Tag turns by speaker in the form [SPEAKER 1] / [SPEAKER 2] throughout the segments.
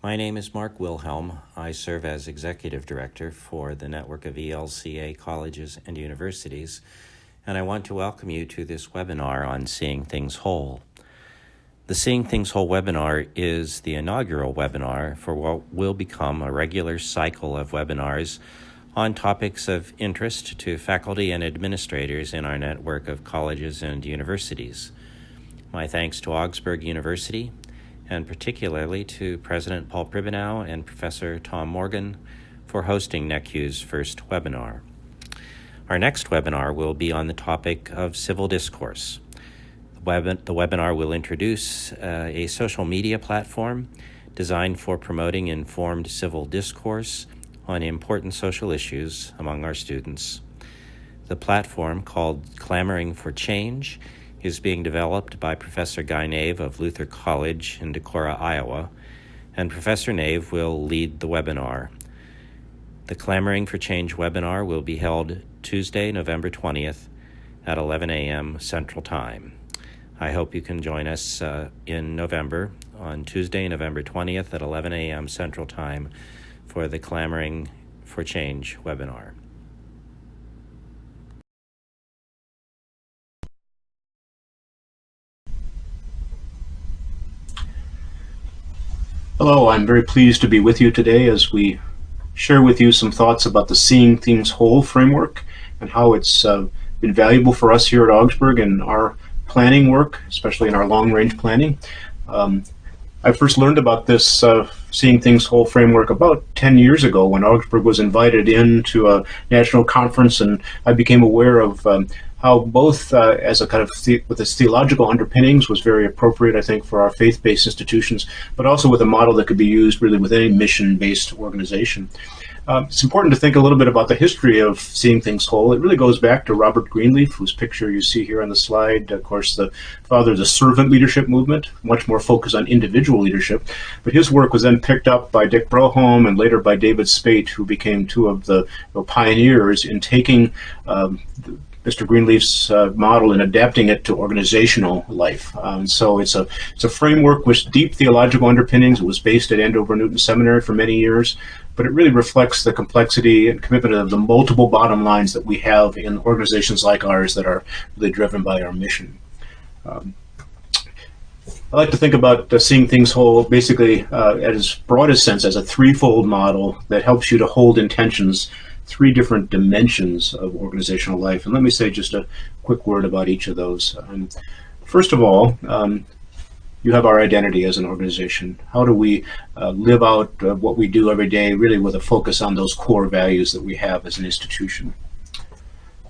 [SPEAKER 1] My name is Mark Wilhelm. I serve as Executive Director for the network of ELCA colleges and universities, and I want to welcome you to this webinar on Seeing Things Whole. The Seeing Things Whole webinar is the inaugural webinar for what will become a regular cycle of webinars on topics of interest to faculty and administrators in our network of colleges and universities. My thanks to Augsburg University, and particularly to President Paul Pribbenow and Professor Tom Morgan for hosting NECU's first webinar. Our next webinar will be on the topic of civil discourse. The webinar will introduce a social media platform designed for promoting informed civil discourse on important social issues among our students. The platform, called Clamoring for Change, is being developed by Professor Guy Nave of Luther College in Decorah, Iowa, and Professor Nave will lead the webinar. The Clamoring for Change webinar will be held Tuesday, November 20th at 11 a.m. Central Time. I hope you can join us in November, on Tuesday, November 20th at 11 a.m. Central Time for the Clamoring for Change webinar.
[SPEAKER 2] Hello, I'm very pleased to be with you today as we share with you some thoughts about the Seeing Things Whole framework and how it's been valuable for us here at Augsburg in our planning work, especially in our long-range planning. I first learned about this Seeing Things Whole framework about 10 years ago when Augsburg was invited into a national conference, and I became aware of how both as a kind of with its theological underpinnings was very appropriate, I think, for our faith-based institutions, but also with a model that could be used really with any mission-based organization. It's important to think a little bit about the history of Seeing Things Whole. It really goes back to Robert Greenleaf, whose picture you see here on the slide. Of course, the father of the servant leadership movement, much more focused on individual leadership. But his work was then picked up by Dick Broholm and later by David Spate, who became two of the pioneers in taking Mr. Greenleaf's model and adapting it to organizational life. So it's a framework with deep theological underpinnings. It was based at Andover Newton Seminary for many years, but it really reflects the complexity and commitment of the multiple bottom lines that we have in organizations like ours that are really driven by our mission. I like to think about Seeing Things Whole basically at its broadest sense as a threefold model that helps you to hold intentions, three different dimensions of organizational life. And let me say just a quick word about each of those. First of all, you have our identity as an organization. How do we live out what we do every day, really with a focus on those core values that we have as an institution?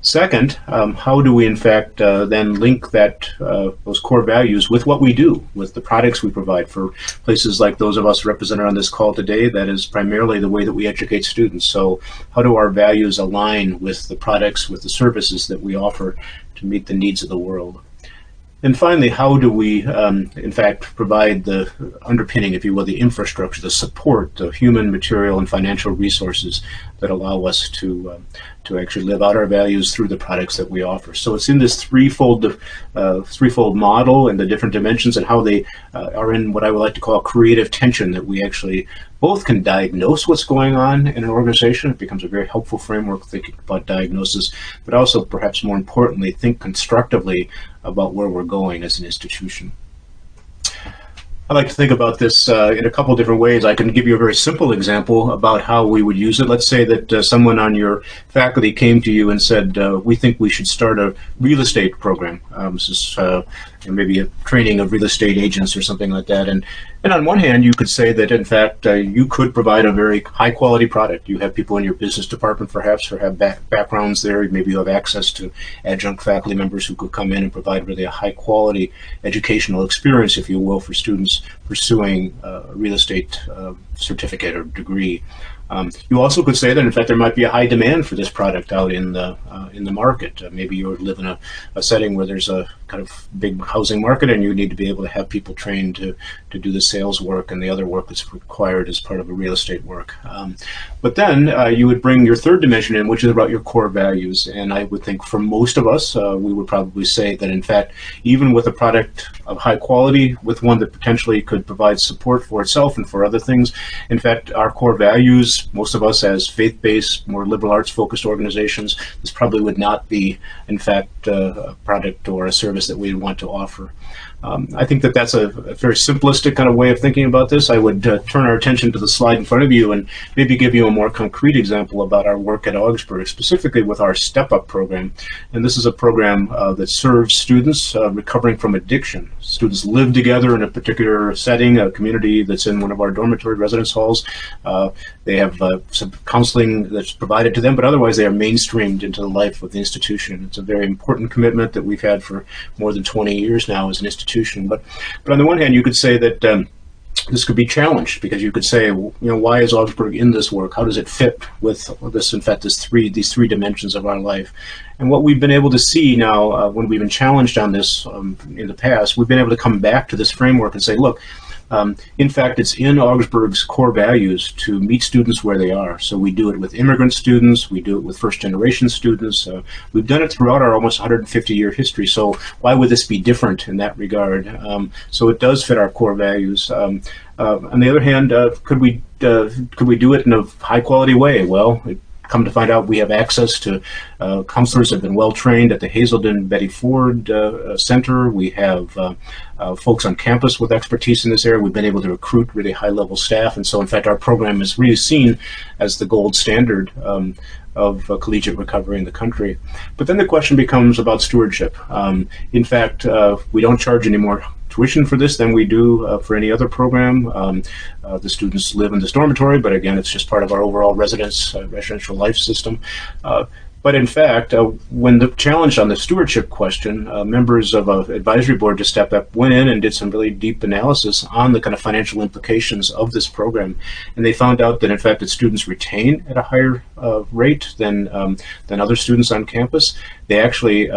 [SPEAKER 2] Second, how do we in fact then link that those core values with what we do, with the products we provide for places like those of us represented on this call today? That is primarily the way that we educate students. So how do our values align with the products, with the services that we offer to meet the needs of the world? And finally, how do we, in fact, provide the underpinning, if you will, the infrastructure, the support, the human, material, and financial resources that allow us to actually live out our values through the products that we offer? So it's in this threefold model and the different dimensions and how they are in what I would like to call creative tension, that we actually both can diagnose what's going on in an organization. It becomes a very helpful framework thinking about diagnosis, but also perhaps more importantly, think constructively about where we're going as an institution. I like to think about this in a couple different ways. I can give you a very simple example about how we would use it. Let's say that someone on your faculty came to you and said, we think we should start a real estate program. This is maybe a training of real estate agents or something like that. And on one hand, you could say that, in fact, you could provide a very high-quality product. You have people in your business department, perhaps, who have backgrounds there. Maybe you have access to adjunct faculty members who could come in and provide really a high-quality educational experience, if you will, for students pursuing a real estate certificate or degree. You also could say that, in fact, there might be a high demand for this product out in the market. Maybe you live in a setting where there's a kind of big housing market, and you need to be able to have people trained to do the sales work and the other work that's required as part of a real estate work. But then you would bring your third dimension in, which is about your core values. And I would think for most of us, we would probably say that, in fact, even with a product of high quality, with one that potentially could provide support for itself and for other things, in fact, our core values, most of us as faith-based, more liberal arts-focused organizations, this probably would not be, in fact, a product or a service that we want to offer. I think that that's a very simplistic kind of way of thinking about this. I would turn our attention to the slide in front of you and maybe give you a more concrete example about our work at Augsburg, specifically with our Step Up program. And this is a program that serves students recovering from addiction. Students live together in a particular setting, a community that's in one of our dormitory residence halls. They have some counseling that's provided to them, but otherwise they are mainstreamed into the life of the institution. It's a very important commitment that we've had for more than 20 years now as an institution. But on the one hand, you could say that this could be challenged, because you could say, why is Augsburg in this work? How does it fit with this, in fact, these three dimensions of our life? And what we've been able to see now, when we've been challenged on this in the past, we've been able to come back to this framework and say, look, in fact, it's in Augsburg's core values to meet students where they are. So we do it with immigrant students, we do it with first-generation students. We've done it throughout our almost 150-year history. So why would this be different in that regard? So it does fit our core values. On the other hand, could we do it in a high-quality way? Well, come to find out, we have access to counselors that have been well trained at the Hazelden Betty Ford Center. We have folks on campus with expertise in this area. We've been able to recruit really high-level staff, and so in fact our program is really seen as the gold standard of collegiate recovery in the country. But then the question becomes about stewardship. In fact, we don't charge any more tuition for this than we do for any other program. The students live in this dormitory, but again, it's just part of our overall residential life system. But in fact, when the challenge on the stewardship question, members of an advisory board to Step Up went in and did some really deep analysis on the kind of financial implications of this program. And they found out that, in fact, that students retain at a higher rate than other students on campus. They actually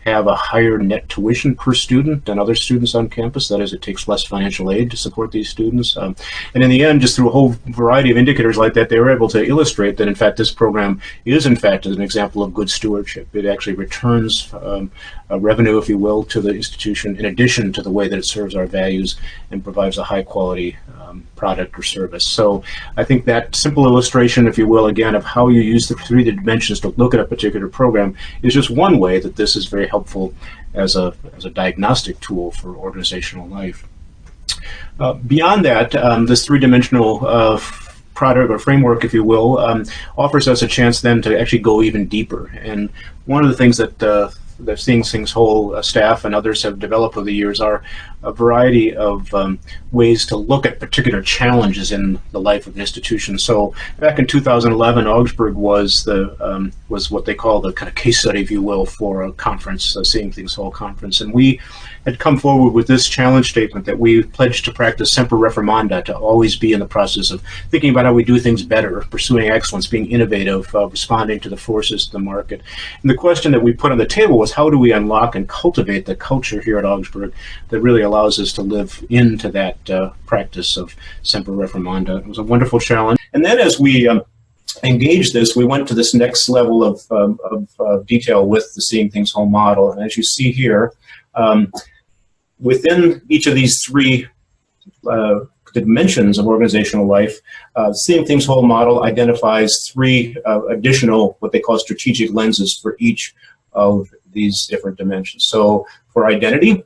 [SPEAKER 2] have a higher net tuition per student than other students on campus. That is, it takes less financial aid to support these students. And in the end, just through a whole variety of indicators like that, they were able to illustrate that, in fact, this program is, in fact, an example of good stewardship. It actually returns revenue, if you will, to the institution, in addition to the way that it serves our values and provides a high-quality product or service. So I think that simple illustration, if you will, again, of how you use the three dimensions to look at a particular program is just one way that this is very helpful as a diagnostic tool for organizational life. Beyond that, this three-dimensional product or framework, if you will, offers us a chance then to actually go even deeper. And one of the things that the Seeing Things Whole staff and others have developed over the years are a variety of ways to look at particular challenges in the life of an institution. So back in 2011, Augsburg was what they call the kind of case study, if you will, for a conference, a Seeing Things Whole conference. And we had come forward with this challenge statement that we pledged to practice semper reformanda, to always be in the process of thinking about how we do things better, pursuing excellence, being innovative, responding to the forces of the market. And the question that we put on the table was, how do we unlock and cultivate the culture here at Augsburg that really allows us to live into that practice of semper reformanda? It was a wonderful challenge. And then as we engaged this, we went to this next level of detail with the Seeing Things Whole model. And as you see here, within each of these three dimensions of organizational life, Seeing Things Whole model identifies three additional, what they call strategic lenses for each of these different dimensions. So for identity,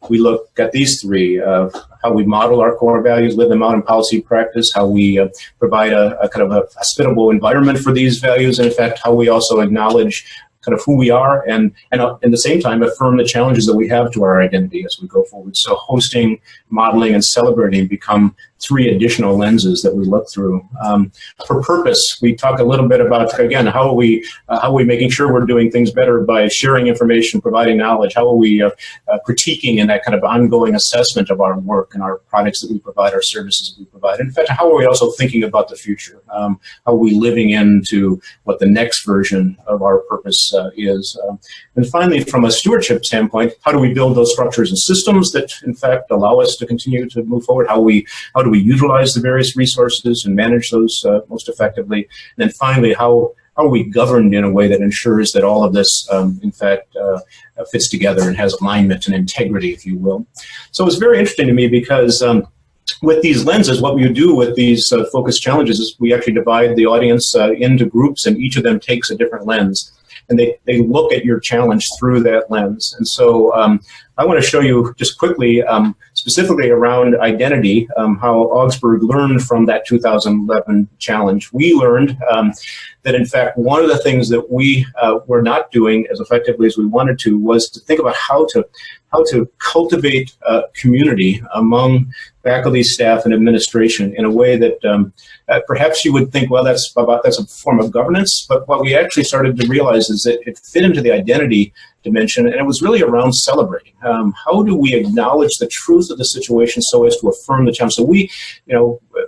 [SPEAKER 2] we look at these three, how we model our core values, live them out in policy practice, how we provide a kind of a hospitable environment for these values, and in fact, how we also acknowledge kind of who we are and at the same time affirm the challenges that we have to our identity as we go forward. So hosting, modeling, and celebrating become three additional lenses that we look through. For purpose, we talk a little bit about, again, how are we making sure we're doing things better by sharing information, providing knowledge? How are we critiquing in that kind of ongoing assessment of our work and our products that we provide, our services that we provide? In fact, how are we also thinking about the future? How are we living into what the next version of our purpose is? And finally, from a stewardship standpoint, how do we build those structures and systems that, in fact, allow us to continue to move forward? How do we utilize the various resources and manage those most effectively? And then finally, how are we governed in a way that ensures that all of this, in fact, fits together and has alignment and integrity, if you will? So it's very interesting to me because with these lenses, what we do with these focus challenges is we actually divide the audience into groups, and each of them takes a different lens. And they look at your challenge through that lens. And so I want to show you just quickly, specifically around identity, how Augsburg learned from that 2011 challenge. We learned that, in fact, one of the things that we were not doing as effectively as we wanted to was to think about how to cultivate community among faculty, staff, and administration in a way that perhaps you would think, well, that's a form of governance. But what we actually started to realize is that it fit into the identity dimension, and it was really around celebrating. How do we acknowledge the truth of the situation so as to affirm the challenge? So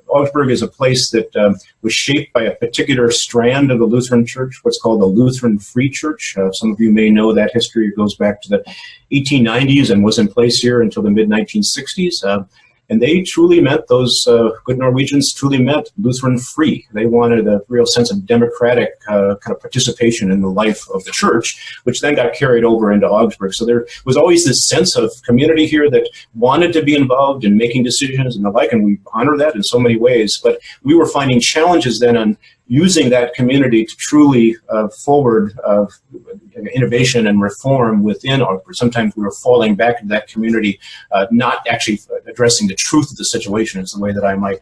[SPEAKER 2] Augsburg is a place that was shaped by a particular strand of the Lutheran Church, what's called the Lutheran Free Church. Some of you may know that history. It goes back to the 1890s and was in place here until the mid-1960s. And they truly meant, those good Norwegians truly meant Lutheran free. They wanted a real sense of democratic kind of participation in the life of the church, which then got carried over into Augsburg. So there was always this sense of community here that wanted to be involved in making decisions and the like, and we honor that in so many ways. But we were finding challenges then on using that community to truly forward innovation and reform within Augsburg. Sometimes we were falling back into that community, not actually addressing the truth of the situation is the way that I might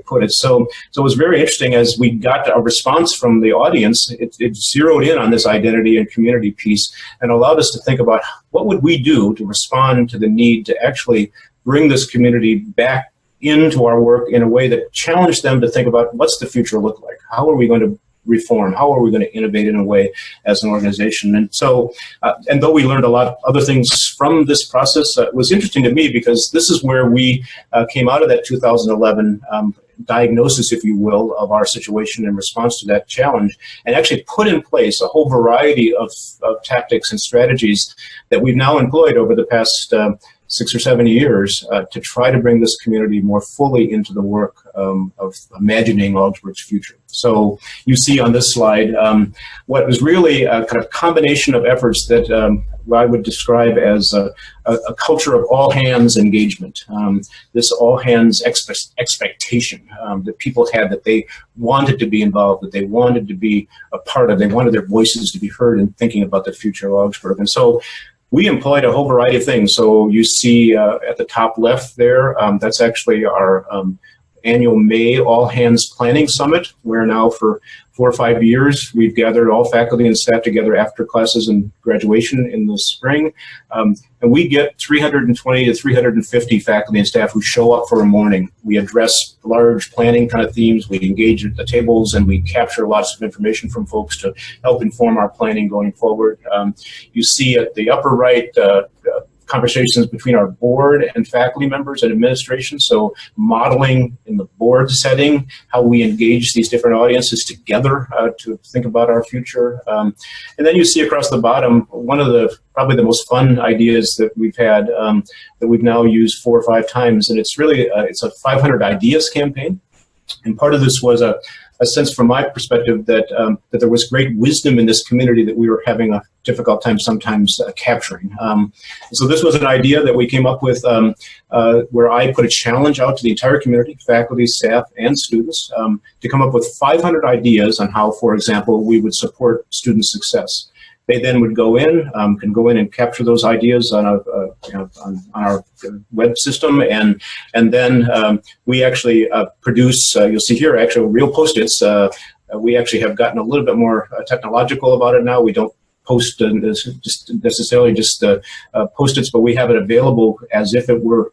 [SPEAKER 2] put it. So it was very interesting as we got a response from the audience. It zeroed in on this identity and community piece and allowed us to think about what would we do to respond to the need to actually bring this community back into our work in a way that challenged them to think about what's the future look like? How are we going to reform? How are we going to innovate in a way as an organization? And so, and though we learned a lot of other things from this process, it was interesting to me because this is where we came out of that 2011 diagnosis, if you will, of our situation in response to that challenge, and actually put in place a whole variety of tactics and strategies that we've now employed over the past 6 or 7 years to try to bring this community more fully into the work of imagining Augsburg's future. So you see on this slide what was really a kind of combination of efforts that I would describe as a culture of all hands engagement. This all hands expectation that people had, that they wanted to be involved, that they wanted to be a part of, they wanted their voices to be heard in thinking about the future of Augsburg. And so we employed a whole variety of things. So you see at the top left there, that's actually our annual May All Hands Planning Summit, where now for 4 or 5 years we've gathered all faculty and staff together after classes and graduation in the spring. And we get 320 to 350 faculty and staff who show up for a morning. We address large planning kind of themes, we engage at the tables, and we capture lots of information from folks to help inform our planning going forward. You see at the upper right conversations between our board and faculty members and administration, so modeling in the board setting how we engage these different audiences together to think about our future. And then you see across the bottom one of the probably the most fun ideas that we've had that we've now used 4 or 5 times, and it's really it's a 500 ideas campaign. And part of this was a sense from my perspective that that there was great wisdom in this community that we were having a difficult time sometimes capturing. So this was an idea that we came up with where I put a challenge out to the entire community, faculty, staff, and students, to come up with 500 ideas on how, for example, we would support student success. They then would go in, can go in and capture those ideas on on our web system, and then we actually produce. You'll see here actually real Post-its. We actually have gotten a little bit more technological about it now. We don't post just necessarily just post-its, but we have it available as if it were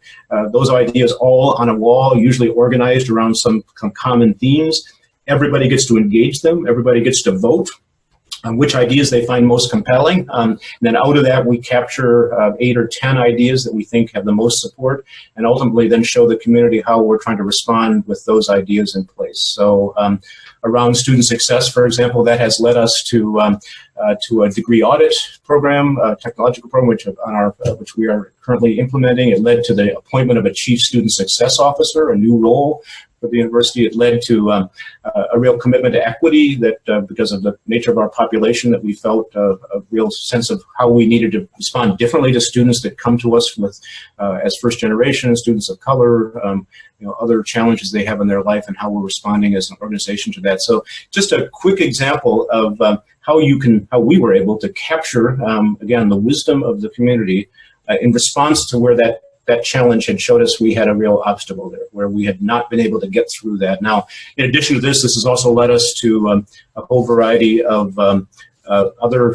[SPEAKER 2] those ideas all on a wall, usually organized around some common themes. Everybody gets to engage them. Everybody gets to vote on which ideas they find most compelling. And then out of that, we capture 8 or 10 ideas that we think have the most support, and ultimately then show the community how we're trying to respond with those ideas in place. So around student success, for example, that has led us to a degree audit program, a technological program, which we are currently implementing. It led to the appointment of a chief student success officer, a new role for the university. It led to a real commitment to equity that because of the nature of our population, that we felt a real sense of how we needed to respond differently to students that come to us with as first generation, students of color, other challenges they have in their life, and how we're responding as an organization to that. So just a quick example of how we were able to capture, again, the wisdom of the community in response to where that challenge had showed us we had a real obstacle there, where we had not been able to get through that. Now, in addition to this has also led us to a whole variety of other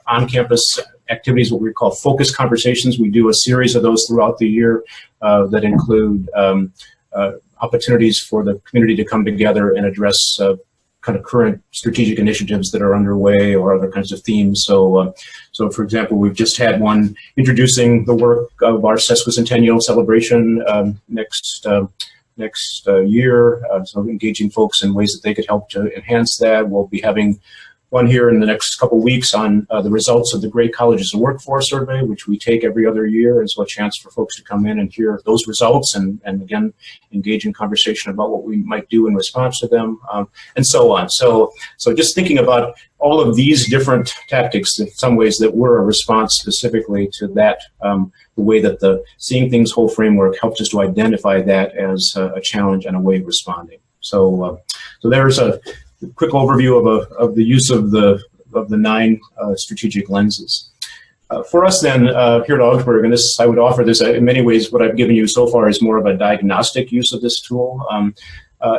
[SPEAKER 2] on-campus activities, what we call focus conversations. We do a series of those throughout the year that include opportunities for the community to come together and address kind of current strategic initiatives that are underway or other kinds of themes. So, for example, we've just had one introducing the work of our sesquicentennial celebration next year. So engaging folks in ways that they could help to enhance that. We'll be having one here in the next couple of weeks on the results of the Great Colleges and Workforce Survey, which we take every other year, and so a chance for folks to come in and hear those results and again, engage in conversation about what we might do in response to them, and so on. So just thinking about all of these different tactics, in some ways that were a response specifically to that, the way that the Seeing Things Whole framework helps us to identify that as a challenge and a way of responding. So there's a quick overview of the use of the 9 strategic lenses. For us then, here at Augsburg, and this, I would offer this in many ways, what I've given you so far is more of a diagnostic use of this tool.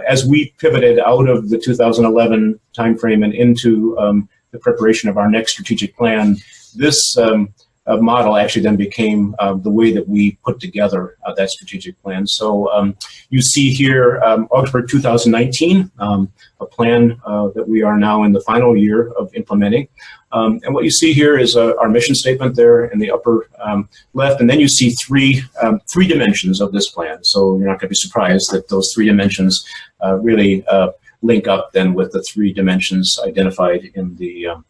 [SPEAKER 2] As we pivoted out of the 2011 timeframe and into the preparation of our next strategic plan, this model actually then became the way that we put together that strategic plan. So you see here Augsburg 2019, a plan that we are now in the final year of implementing. And what you see here is our mission statement there in the upper left, and then you see three dimensions of this plan. So you're not going to be surprised that those 3 dimensions really link up then with the 3 dimensions identified in the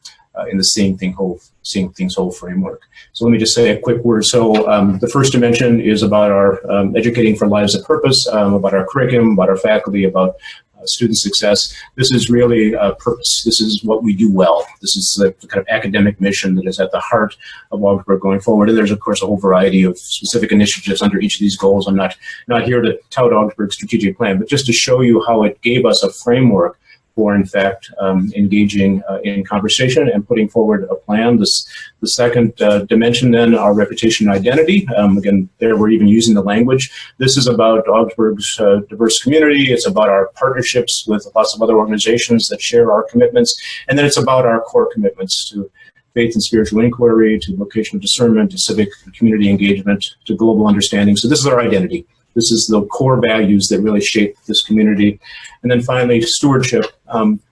[SPEAKER 2] Seeing Things Whole framework. So let me just say a quick word. So the first dimension is about our educating for lives of purpose, about our curriculum, about our faculty, about student success. This is really purpose. This is what we do well. This is the kind of academic mission that is at the heart of Augsburg going forward. And there's, of course, a whole variety of specific initiatives under each of these goals. I'm not here to tout Augsburg's strategic plan, but just to show you how it gave us a framework for, in fact, engaging in conversation and putting forward a plan. The second dimension, then, our reputation and identity. Again, there we're even using the language. This is about Augsburg's diverse community. It's about our partnerships with lots of other organizations that share our commitments. And then it's about our core commitments to faith and spiritual inquiry, to vocational discernment, to civic and community engagement, to global understanding. So this is our identity. This is the core values that really shape this community. And then finally, stewardship,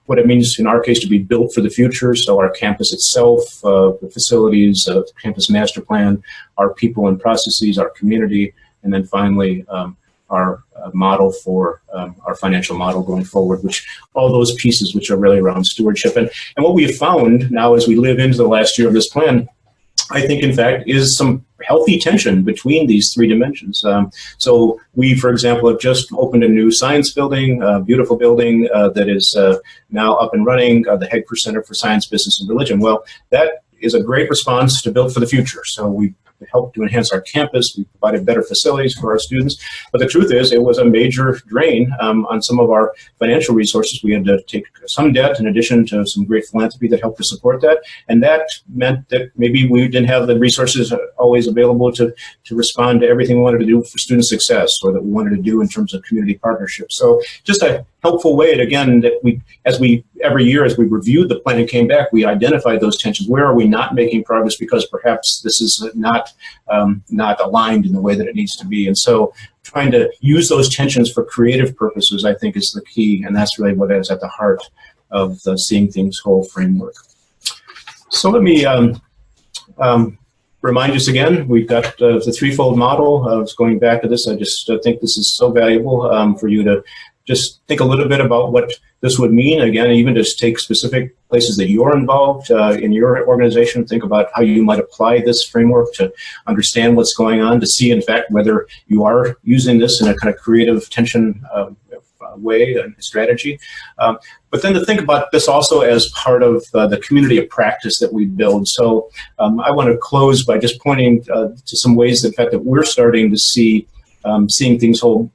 [SPEAKER 2] what it means in our case to be built for the future. So our campus itself, the facilities, the campus master plan, our people and processes, our community, and then finally, our model for our financial model going forward, which all those pieces which are really around stewardship. And what we have found now as we live into the last year of this plan, I think, in fact, is some healthy tension between these 3 dimensions. So we, for example, have just opened a new science building, a beautiful building that is now up and running, the Hegfer Center for Science, Business, and Religion. Well, that is a great response to Build for the Future. So we helped to enhance our campus. We provided better facilities for our students. But the truth is, it was a major drain on some of our financial resources. We had to take some debt in addition to some great philanthropy that helped to support that. And that meant that maybe we didn't have the resources always available to respond to everything we wanted to do for student success or that we wanted to do in terms of community partnerships. So just a helpful way. And again, that every year as we reviewed the plan and came back, we identified those tensions. Where are we not making progress because perhaps this is not aligned in the way that it needs to be? And so trying to use those tensions for creative purposes, I think, is the key, and that's really what is at the heart of the Seeing Things Whole framework. So let me remind us again, we've got the threefold model. I was going back to this. I just think this is so valuable for you to just think a little bit about what this would mean. Again, even just take specific places that you're involved in your organization. Think about how you might apply this framework to understand what's going on, to see, in fact, whether you are using this in a kind of creative tension way and strategy. But then to think about this also as part of the community of practice that we build. So I want to close by just pointing to some ways, in fact, that we're starting to see Seeing Things Whole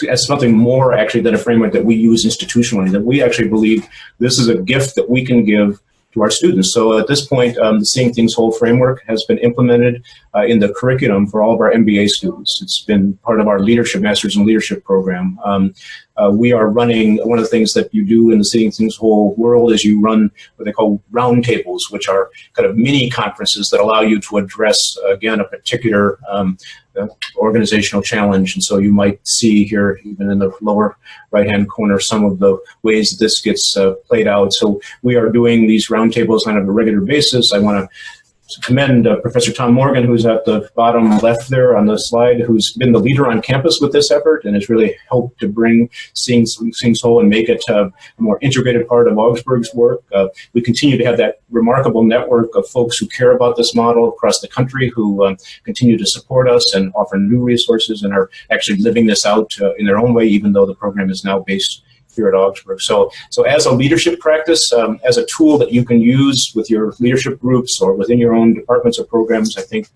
[SPEAKER 2] as something more actually than a framework that we use institutionally, that we actually believe this is a gift that we can give to our students. So at this point, the Seeing Things Whole framework has been implemented in the curriculum for all of our MBA students. It's been part of our leadership, Masters in Leadership program. We are running, one of the things that you do in the Seeing Things Whole world is you run what they call roundtables, which are kind of mini conferences that allow you to address, again, a particular organizational challenge. And so you might see here, even in the lower right-hand corner, some of the ways that this gets played out. So we are doing these roundtables on a regular basis. I want to commend Professor Tom Morgan, who's at the bottom left there on the slide, who's been the leader on campus with this effort and has really helped to bring Seeing Whole and make it a more integrated part of Augsburg's work. We continue to have that remarkable network of folks who care about this model across the country, who continue to support us and offer new resources and are actually living this out in their own way, even though the program is now based here at Augsburg. So as a leadership practice, as a tool that you can use with your leadership groups or within your own departments or programs, I think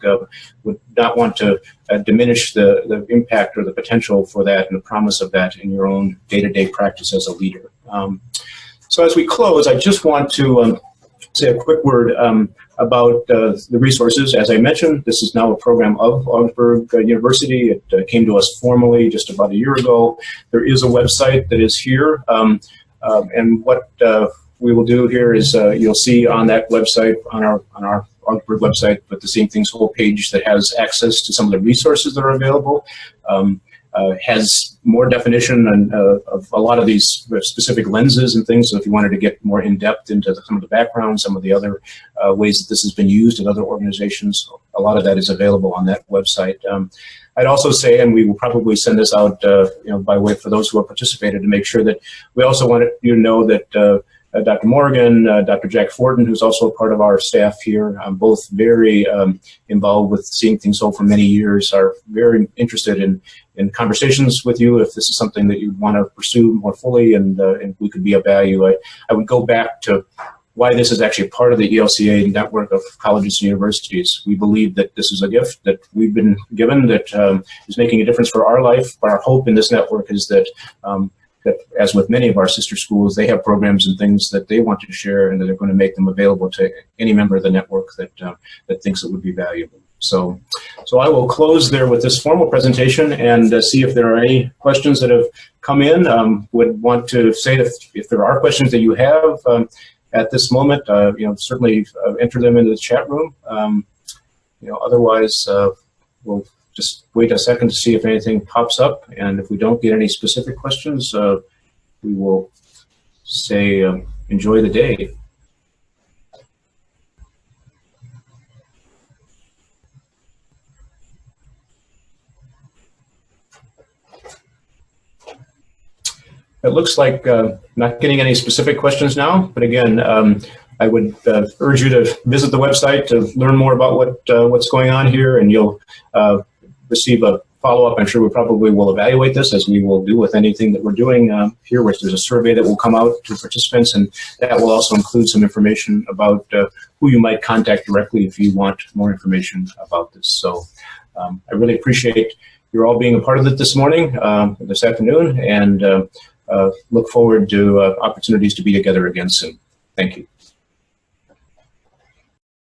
[SPEAKER 2] would not want to diminish the impact or the potential for that and the promise of that in your own day-to-day practice as a leader. So as we close, I just want to say a quick word about the resources. As I mentioned, this is now a program of Augsburg University. It came to us formally just about a year ago. There is a website that is here, and what we will do here is you'll see on that website, on our Augsburg website, with the Seeing Things Whole page that has access to some of the resources that are available. Has more definition and of a lot of these specific lenses and things. So if you wanted to get more in depth into some of the background, some of the other ways that this has been used in other organizations, a lot of that is available on that website. I'd also say, and we will probably send this out, by way for those who have participated, to make sure that we also wanted you to know that Dr. Morgan, Dr. Jack Fortin, who's also a part of our staff here, both very involved with Seeing Things Whole for many years, are very interested in conversations with you if this is something that you want to pursue more fully and we could be of value. I would go back to why this is actually part of the ELCA network of colleges and universities. We believe that this is a gift that we've been given that is making a difference for our life. But our hope in this network is that that, as with many of our sister schools, they have programs and things that they want to share and that they're going to make them available to any member of the network that thinks it would be valuable. So I will close there with this formal presentation and see if there are any questions that have come in. Would want to say if there are questions that you have at this moment, certainly enter them into the chat room. Otherwise, we'll just wait a second to see if anything pops up, and if we don't get any specific questions, we will say enjoy the day. It looks like not getting any specific questions now, but again, I would urge you to visit the website to learn more about what's going on here, and you'll receive a follow-up. I'm sure we probably will evaluate this, as we will do with anything that we're doing here, which there's a survey that will come out to participants, and that will also include some information about who you might contact directly if you want more information about this. So I really appreciate your all being a part of it this morning, this afternoon, and look forward to opportunities to be together again soon. Thank you.